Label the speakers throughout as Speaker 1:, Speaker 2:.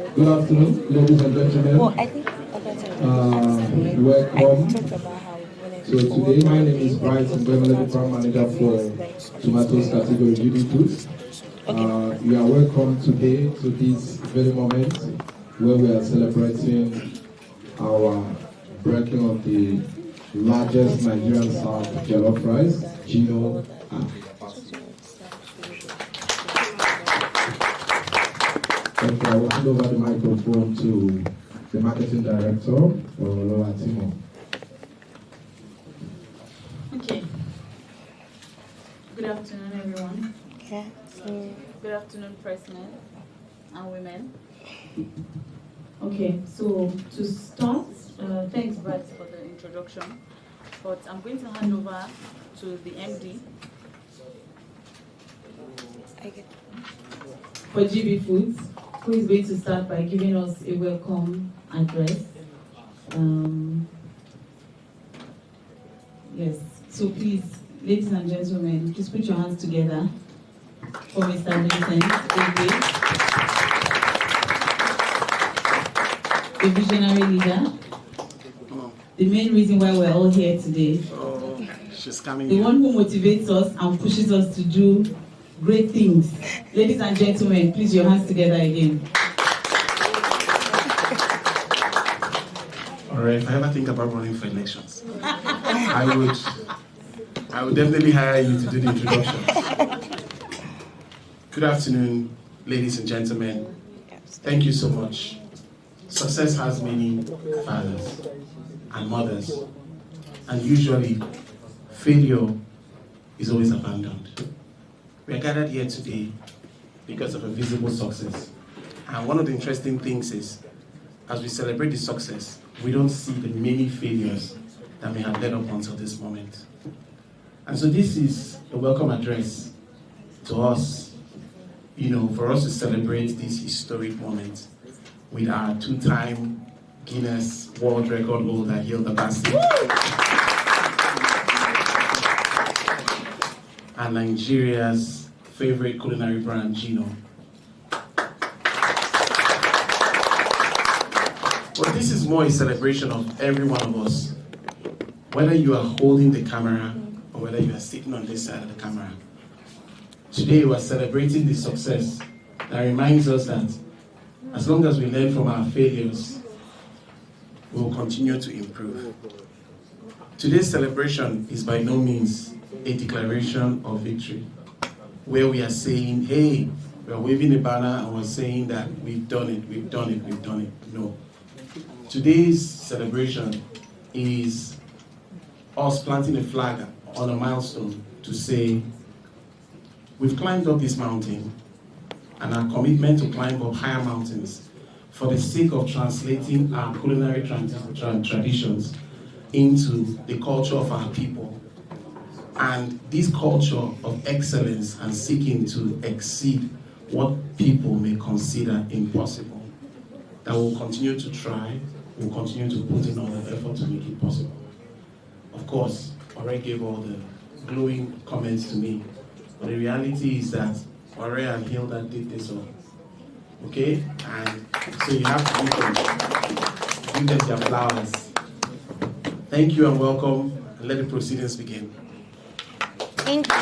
Speaker 1: Good afternoon, ladies and gentlemen.
Speaker 2: Well, I think
Speaker 1: Welcome.
Speaker 2: talked about how when
Speaker 1: So today, my name is Vincent Egbe, the Farm Manager for Tomatoes category Judy Foods. You are welcome today to this very moment where we are celebrating our breaking of the largest Nigerian South Jollof Rice, Gino. Thank you. I will hand over the microphone to the Marketing Director, Oreoluwa Atinmo.
Speaker 3: Okay. Good afternoon, everyone.
Speaker 2: Okay.
Speaker 3: Good afternoon, pressmen and women. Okay, so to start, thanks, Brett, for the introduction. But I'm going to hand over to the MD for GB Foods, who is going to start by giving us a welcome address. Yes, so please, ladies and gentlemen, please put your hands together for Mr. Vincent Egbe, a visionary leader, the main reason why we're all here today.
Speaker 4: Oh, she's coming.
Speaker 3: The one who motivates us and pushes us to do great things. Ladies and gentlemen, please your hands together again.
Speaker 4: All right, if I ever think about running for elections, I would definitely hire you to do the introduction. Good afternoon, ladies and gentlemen. Thank you so much. Success has many fathers and mothers, and usually failure is always abandoned. We are gathered here today because of a visible success. And one of the interesting things is, as we celebrate the success, we don't see the many failures that may have led up until this moment. And so this is a welcome address to us, for us to celebrate this historic moment with our two-time Guinness World Record holder, Hilda Baci, and Nigeria's favorite culinary brand, Gino. But this is more a celebration of every one of us, whether you are holding the camera or whether you are sitting on this side of the camera. Today we are celebrating the success that reminds us that as long as we learn from our failures, we will continue to improve. Today's celebration is by no means a declaration of victory, where we are saying, hey, we are waving a banner and we're saying that we've done it, we've done it, we've done it. No. Today's celebration is us planting a flag on a milestone to say, we've climbed up this mountain, and our commitment to climb up higher mountains for the sake of translating our culinary traditions into the culture of our people. And this culture of excellence and seeking to exceed what people may consider impossible. That we'll continue to try, we'll continue to put in all the effort to make it possible. Of course, Ore gave all the glowing comments to me, but the reality is that Ore and Hilda did this all. Okay? And so you have to give them their flowers. Thank you and welcome, and let the proceedings begin.
Speaker 2: Thank you.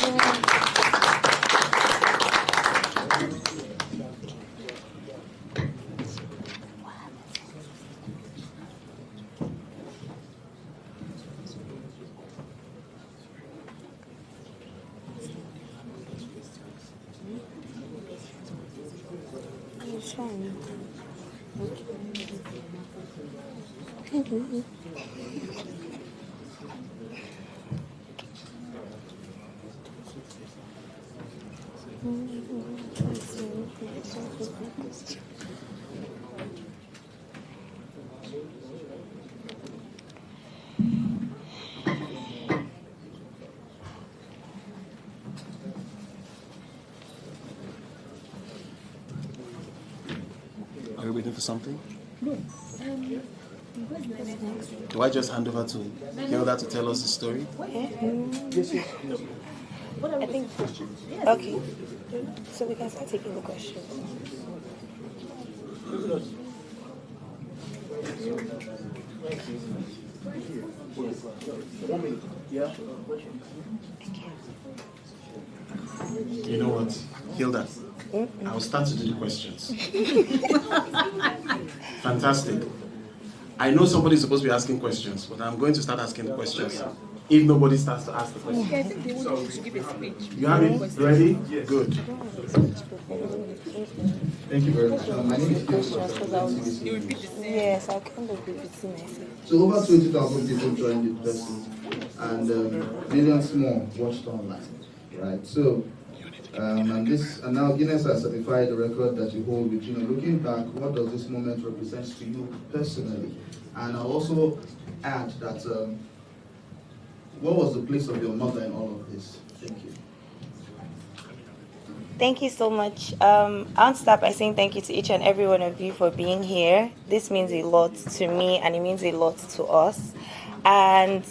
Speaker 4: Are we waiting for something? Do I just hand over to Hilda to tell us the story?
Speaker 2: Yes.
Speaker 4: No.
Speaker 2: I think. Okay. So we can start taking the questions.
Speaker 4: You know what, Hilda? I'll start to do the questions. Fantastic. I know somebody's supposed to be asking questions, but I'm going to start asking the questions if nobody starts to ask the questions.
Speaker 2: I think they want you to give a speech.
Speaker 4: You have it ready? Yes. Good.
Speaker 1: Thank you very much. My name is
Speaker 2: Yes, I'll kind of repeating myself.
Speaker 5: So over 20,000 people joined the pursuit, and millions more watched online, right? So, and now Guinness has certified the record that you hold with Gino. Looking back, what does this moment represent to you personally? And I'll also add that, what was the place of your mother in all of this? Thank you.
Speaker 2: Thank you so much. I'll start by saying thank you to each and every one of you for being here. This means a lot to me and it means a lot to us. And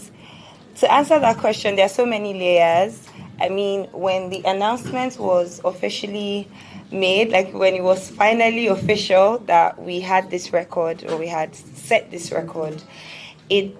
Speaker 2: to answer that question, there are so many layers. I mean, when the announcement was officially made, like when it was finally official that we had this record or we had set this record, it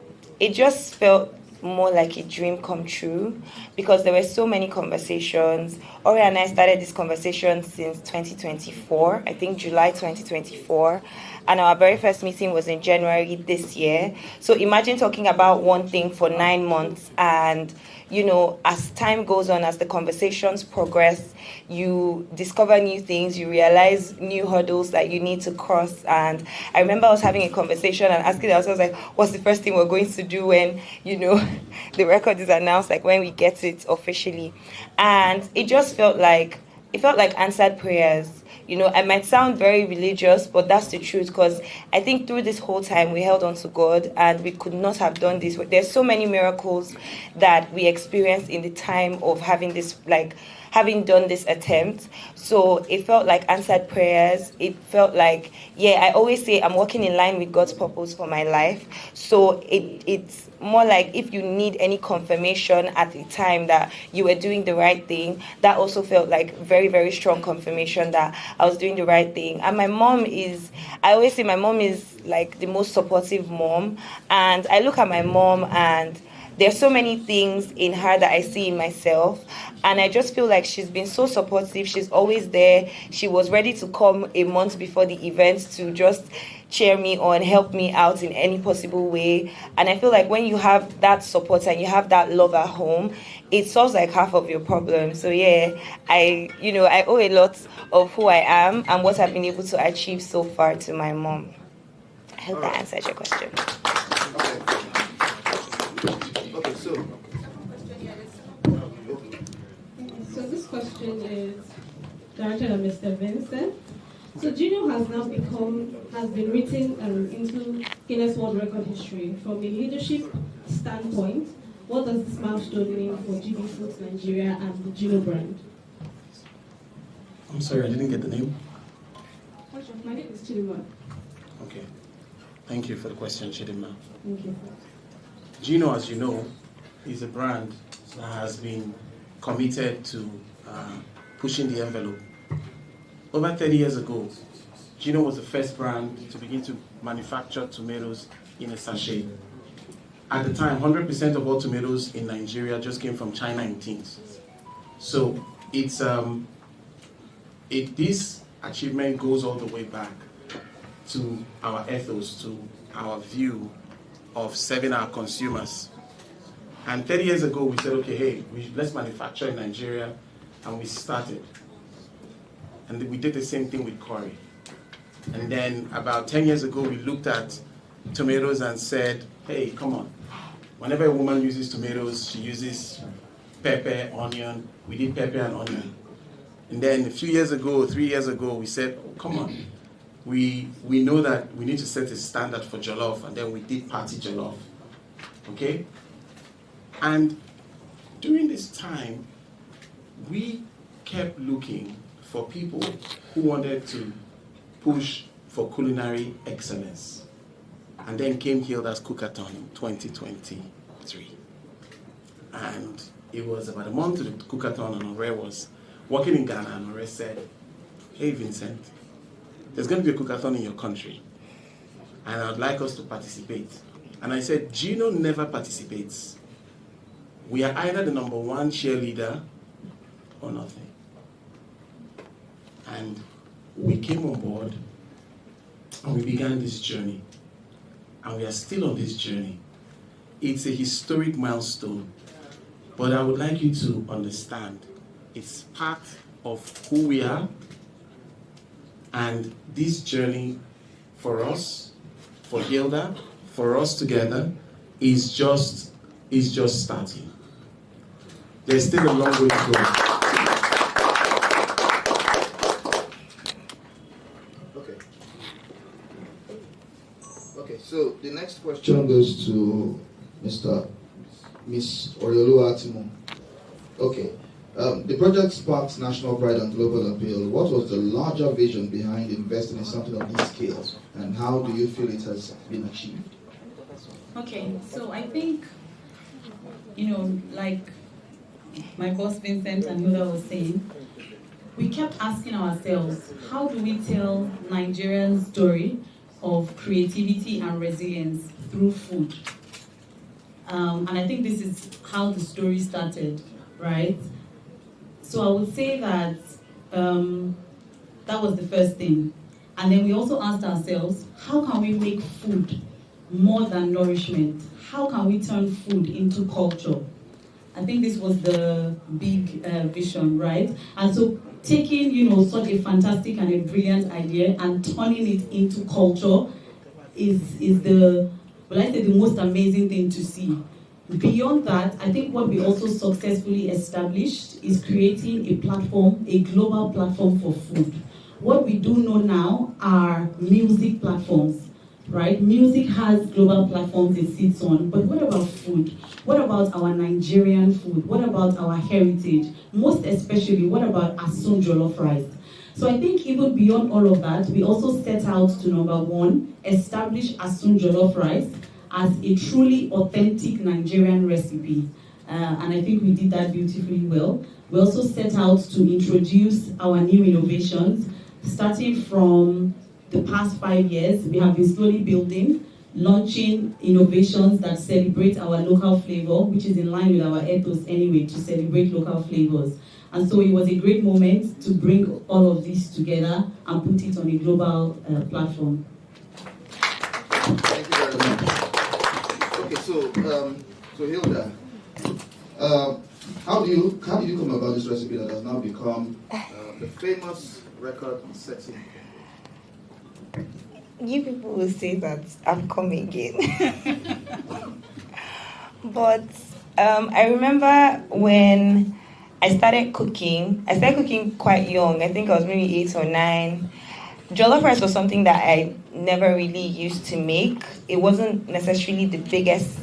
Speaker 2: just felt more like a dream come true because there were so many conversations. Ori and I started this conversation since 2024, I think July 2024, and our very first meeting was in January this year. So imagine talking about one thing for 9 months, and you know, as time goes on, as the conversations progress, you discover new things, you realize new hurdles that you need to cross. And I remember I was having a conversation and asking ourselves, like, what's the first thing we're going to do when, you know, the record is announced, like when we get it officially. And it just felt like answered prayers. You know, I might sound very religious, but that's the truth, because I think through this whole time we held on to God and we could not have done this. There's so many miracles that we experienced in the time of having done this attempt. So it felt like answered prayers. It felt like, I always say I'm working in line with God's purpose for my life. So it's more like if you need any confirmation at the time that you were doing the right thing, that also felt like very, very strong confirmation that I was doing the right thing. And I always say my mom is like the most supportive mom. And I look at my mom and there's so many things in her that I see in myself. And I just feel like she's been so supportive. She's always there. She was ready to come a month before the event to just cheer me on, help me out in any possible way. And I feel like when you have that support and you have that love at home, it solves like half of your problem. So I owe a lot of who I am and what I've been able to achieve so far to my mom. I hope that answers your question.
Speaker 5: Okay,
Speaker 6: so this question is directed at Mr. Vincent. So Gino has been written into Guinness World Record history. From a leadership standpoint, what does this milestone mean for GB Foods Nigeria and the Gino brand?
Speaker 4: I'm sorry, I didn't get the name.
Speaker 6: My name is Chidima.
Speaker 4: Okay. Thank you for the question, Chidima.
Speaker 6: Thank you.
Speaker 4: Gino, as you know, is a brand that has been committed to pushing the envelope. Over 30 years ago, Gino was the first brand to begin to manufacture tomatoes in a sachet. At the time, 100% of all tomatoes in Nigeria just came from China in tins. So this achievement goes all the way back to our ethos, to our view of serving our consumers. And 30 years ago, we said, okay, hey, let's manufacture in Nigeria, and we started. And we did the same thing with curry. And then about 10 years ago, we looked at tomatoes and said, hey, come on. Whenever a woman uses tomatoes, she uses pepper, onion. We did pepper and onion. And then a few years ago, 3 years ago, we said, oh, come on. We know that we need to set a standard for jollof, and then we did party jollof. Okay? And during this time, we kept looking for people who wanted to push for culinary excellence. And then came Hilda's Cookathon in 2023. And it was about a month to the Cookathon, and Ore was working in Ghana, and Ore said, hey Vincent, there's going to be a cookathon in your country, and I'd like us to participate. And I said, Gino never participates. We are either the number one cheerleader or nothing. And we came on board, and we began this journey. And we are still on this journey. It's a historic milestone. But I would like you to understand, it's part of who we are. And this journey for us, for Hilda, for us together, is just starting. There's still a long way to go.
Speaker 5: Okay, so the next question goes to Miss Oreoluwa Atinmo. Okay, the project sparked national pride and global appeal. What was the larger vision behind investing in something of this scale, and how do you feel it has been achieved?
Speaker 3: Okay, so I think, like my boss Vincent and Hilda was saying, we kept asking ourselves, how do we tell Nigerian story of creativity and resilience through food? And I think this is how the story started, right? So I would say that that was the first thing. And then we also asked ourselves, how can we make food more than nourishment? How can we turn food into culture? I think this was the big vision, right? And so taking, such a fantastic and a brilliant idea and turning it into culture is the most amazing thing to see. Beyond that, I think what we also successfully established is creating a platform, a global platform for food. What we do know now are music platforms, right? Music has global platforms it sits on, but what about food? What about our Nigerian food? What about our heritage? Most especially, what about Asun Jollof Rice? So I think even beyond all of that, we also set out to, number one, establish Asun Jollof Rice as a truly authentic Nigerian recipe. And I think we did that beautifully well. We also set out to introduce our new innovations. Starting from the past 5 years, we have been slowly building, launching innovations that celebrate our local flavor, which is in line with our ethos anyway, to celebrate local flavors. And so it was a great moment to bring all of this together and put it on a global platform.
Speaker 5: Thank you very much. Okay, so Hilda, how do you come about this recipe that has now become the famous record setting?
Speaker 2: You people will say that I'm coming again. But I remember when I started cooking quite young. I think I was maybe 8 or 9. Jollof rice was something that I never really used to make. It wasn't necessarily the biggest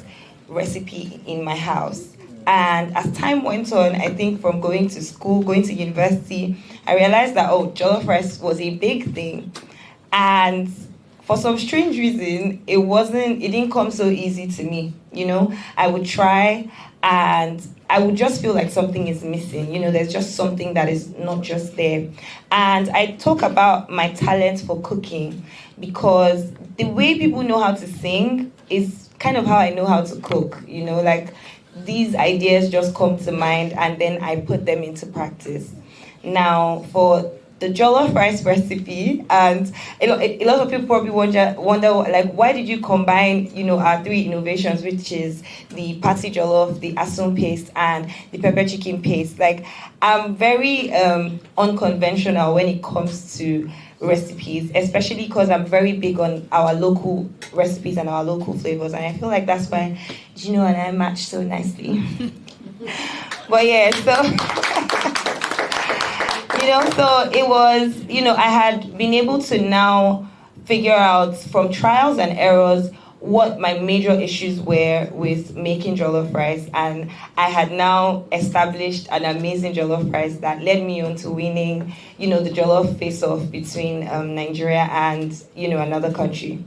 Speaker 2: recipe in my house. And as time went on, I think from going to school, going to university, I realized that, jollof rice was a big thing. And for some strange reason, it didn't come so easy to me. I would try and I would just feel like something is missing. There's just something that is not just there. And I talk about my talent for cooking because the way people know how to sing is kind of how I know how to cook. Like these ideas just come to mind and then I put them into practice. Now, for the jollof rice recipe, and a lot of people probably wonder like, why did you combine our 3 innovations, which is the patty jollof, the asun paste, and the pepper chicken paste? Like, I'm very unconventional when it comes to recipes, especially because I'm very big on our local recipes and our local flavors, and I feel like that's why Gino and I match so nicely. But yeah, so it was, I had been able to now figure out from trials and errors what my major issues were with making jollof rice, and I had now established an amazing jollof rice that led me on to winning, the jollof face-off between Nigeria and, another country.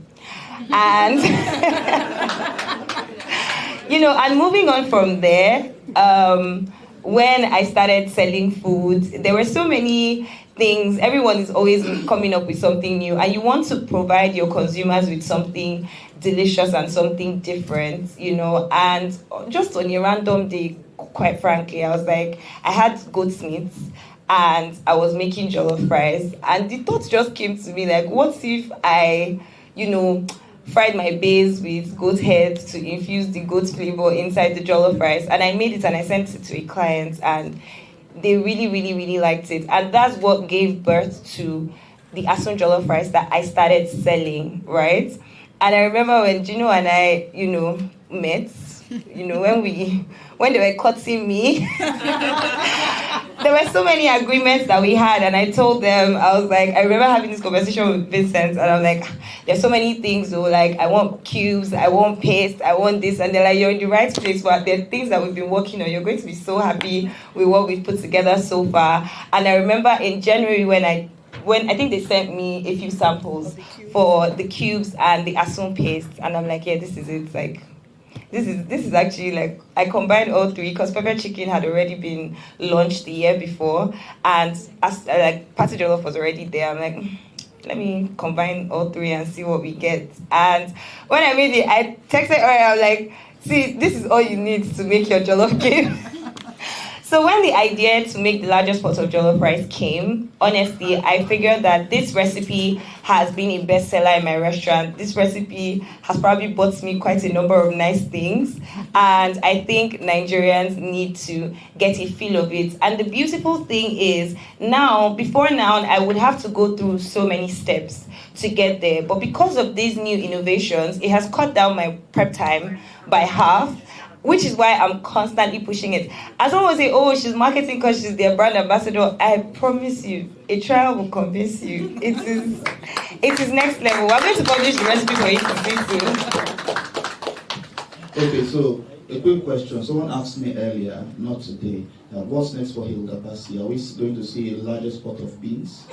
Speaker 2: And, and moving on from there, when I started selling food, there were so many things. Everyone is always coming up with something new, and you want to provide your consumers with something delicious and something different, And just on a random day, quite frankly, I was like, I had goat's meat and I was making jollof rice, and the thought just came to me like, what if I, fried my base with goat head to infuse the goat flavor inside the jollof rice, and I made it and I sent it to a client, and they really, really, really liked it. And that's what gave birth to the Asun Jollof Rice that I started selling, right? And I remember when Gino and I, met, when they were cutting me, there were so many agreements that we had, and I told them, I was like, I remember having this conversation with Vincent, and I'm like, there's so many things, though, like, I want cubes, I want paste, I want this, and they're like, you're in the right place, but there are things that we've been working on, you're going to be so happy with what we've put together so far. And I remember in January when I think they sent me a few samples for the cubes and the Asun paste, and I'm like, yeah, this is it, like, this is actually like, I combined all three because pepper chicken had already been launched the year before, and like Patty Jollof was already there. I'm like, let me combine all three and see what we get. And when I made it, I texted her, I was like, see, this is all you need to make your jollof game. So when the idea to make the largest pot of jollof rice came, honestly, I figured that this recipe has been a bestseller in my restaurant. This recipe has probably bought me quite a number of nice things, and I think Nigerians need to get a feel of it. And the beautiful thing is, before now, I would have to go through so many steps to get there. But because of these new innovations, it has cut down my prep time by half, which is why I'm constantly pushing it. As someone will say, oh, she's marketing because she's their brand ambassador, I promise you, a trial will convince you. It is next level. We're going to publish the recipe for you to see soon.
Speaker 5: Okay, so a quick question. Someone asked me earlier, not today, what's next for Hilda Baci? Are we going to see a largest pot of beans?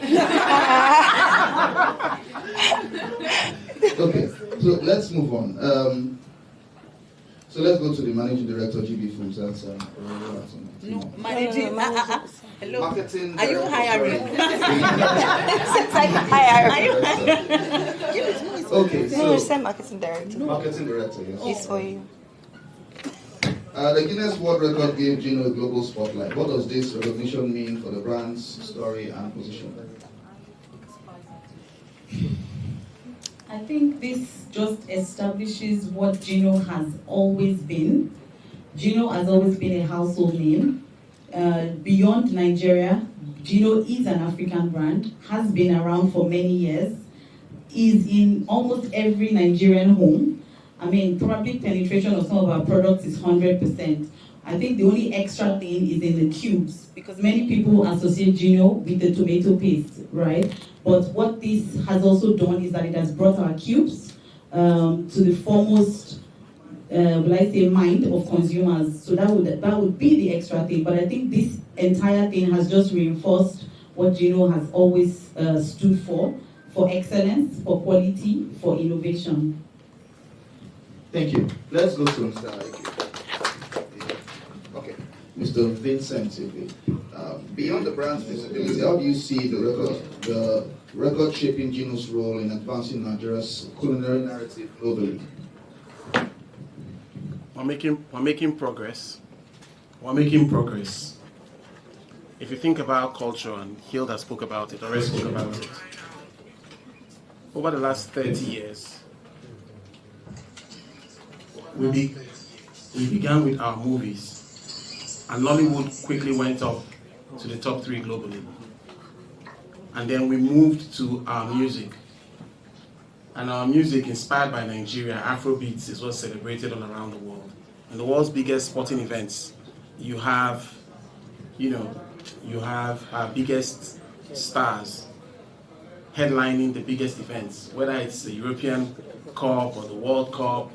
Speaker 5: Okay, so let's move on. So let's go to the managing director, GB Foods. That's Oreoluwa Atinmo.
Speaker 7: No, managing. Hello.
Speaker 5: Marketing.
Speaker 7: Are you hiring?
Speaker 2: Are you
Speaker 7: hiring?
Speaker 5: Okay,
Speaker 2: No,
Speaker 5: so
Speaker 2: send marketing director.
Speaker 5: marketing director, yes.
Speaker 2: It's for you.
Speaker 5: The Guinness World Record gave Gino a global spotlight. What does this recognition mean for the brand's story and position?
Speaker 3: I think this just establishes what Gino has always been. Gino has always been a household name. Beyond Nigeria, Gino is an African brand, has been around for many years, is in almost every Nigerian home. I mean, probably penetration of some of our products is 100%. I think the only extra thing is in the cubes, because many people associate Gino with the tomato paste, right? But what this has also done is that it has brought our cubes to the foremost, mind of consumers. So that would be the extra thing. But I think this entire thing has just reinforced what Gino has always stood for excellence, for quality, for innovation.
Speaker 5: Thank you. Let's go to Mr. Egbe. Okay, Mr. Vincent Egbe. Beyond the brand's visibility, how do you see the record-shaping Gino's role in advancing Nigeria's culinary narrative globally?
Speaker 4: We're making progress. We're making progress. If you think about culture, and Hilda spoke about it, already spoke about it. Over the last 30 years, we began with our movies, and Nollywood quickly went up to the top 3 globally. And then we moved to our music. And our music, inspired by Nigeria, Afrobeats, is what's celebrated all around the world. In the world's biggest sporting events, you have our biggest stars headlining the biggest events, whether it's the European Cup or the World Cup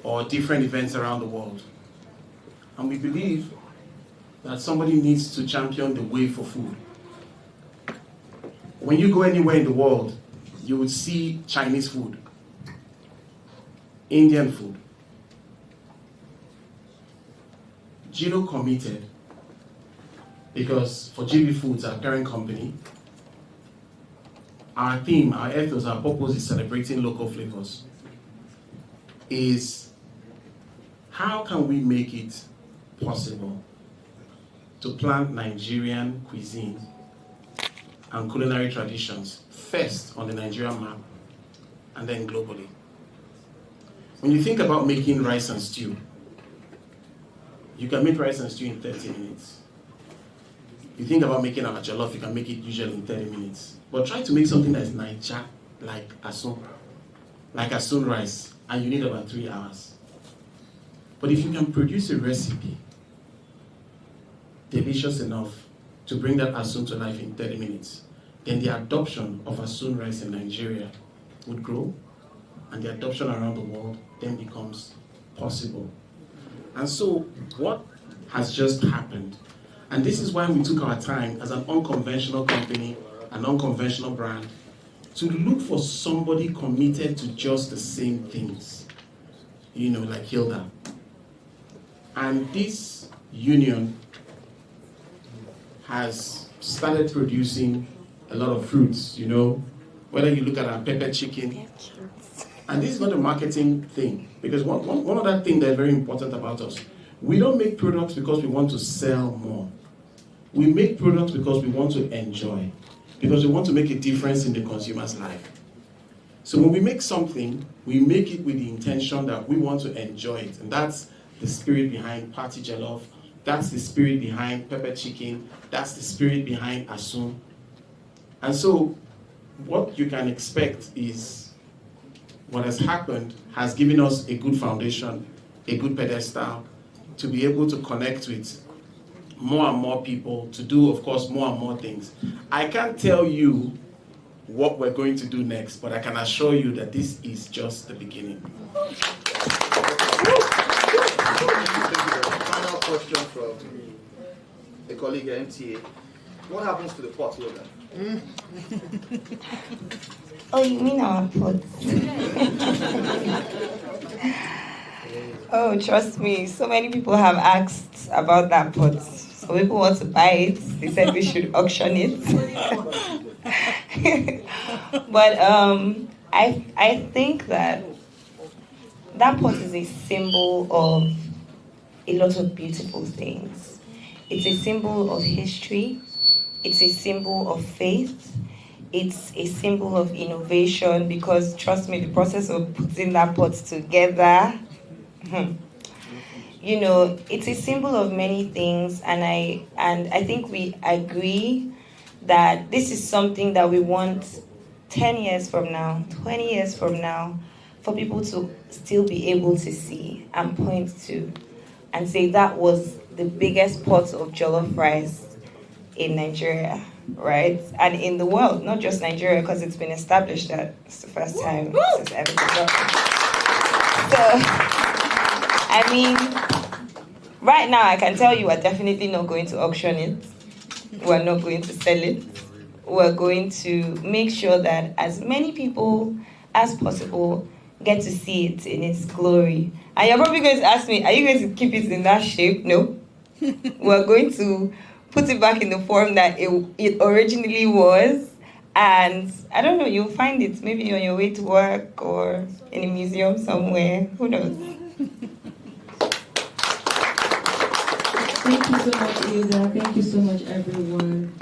Speaker 4: or different events around the world. And we believe that somebody needs to champion the way for food. When you go anywhere in the world, you would see Chinese food, Indian food. Gino committed because for GB Foods, our parent company, our theme, our ethos, our purpose is celebrating local flavors, is how can we make it possible to plant Nigerian cuisine and culinary traditions first on the Nigerian map and then globally. When you think about making rice and stew, you can make rice and stew in 30 minutes. You think about making our jollof, you can make it usually in 30 minutes. But try to make something that is Niger, like Asun rice, and you need about 3 hours. But if you can produce a recipe delicious enough to bring that Asun to life in 30 minutes, then the adoption of Asun rice in Nigeria would grow, and the adoption around the world then becomes possible. And so what has just happened, and this is why we took our time as an unconventional company, an unconventional brand, to look for somebody committed to just the same things, like Hilda. And this union has started producing a lot of fruits, whether you look at our pepper chicken. And this is not a marketing thing, because one other thing that's very important about us, we don't make products because we want to sell more. We make products because we want to enjoy, because we want to make a difference in the consumer's life. So when we make something, we make it with the intention that we want to enjoy it. And that's the spirit behind Party Jollof. That's the spirit behind pepper chicken. That's the spirit behind Asun. And so what you can expect is what has happened has given us a good foundation, a good pedestal to be able to connect with more and more people, to do, of course, more and more things. I can't tell you what we're going to do next, but I can assure you that this is just the beginning.
Speaker 5: Final question from a colleague at MTA. What happens to the pot holder?
Speaker 2: Oh, you mean our pots? Oh, trust me, so many people have asked about that pot. Some people want to buy it. They said we should auction it. But I think that pot is a symbol of a lot of beautiful things. It's a symbol of history. It's a symbol of faith. It's a symbol of innovation, because trust me, the process of putting that pot together, it's a symbol of many things, and I think we agree that this is something that we want 10 years from now, 20 years from now, for people to still be able to see and point to and say that was the biggest pot of jollof rice in Nigeria, right? And in the world, not just Nigeria, because it's been established that it's the first time since ever been done. So, right now I can tell you we're definitely not going to auction it. We're not going to sell it. We're going to make sure that as many people as possible get to see it in its glory. And you're probably going to ask me, are you going to keep it in that shape? No. We're going to put it back in the form that it originally was. And I don't know, you'll find it maybe on your way to work or in a museum somewhere. Who knows?
Speaker 8: Thank you so much, Hilda. Thank you so much, everyone.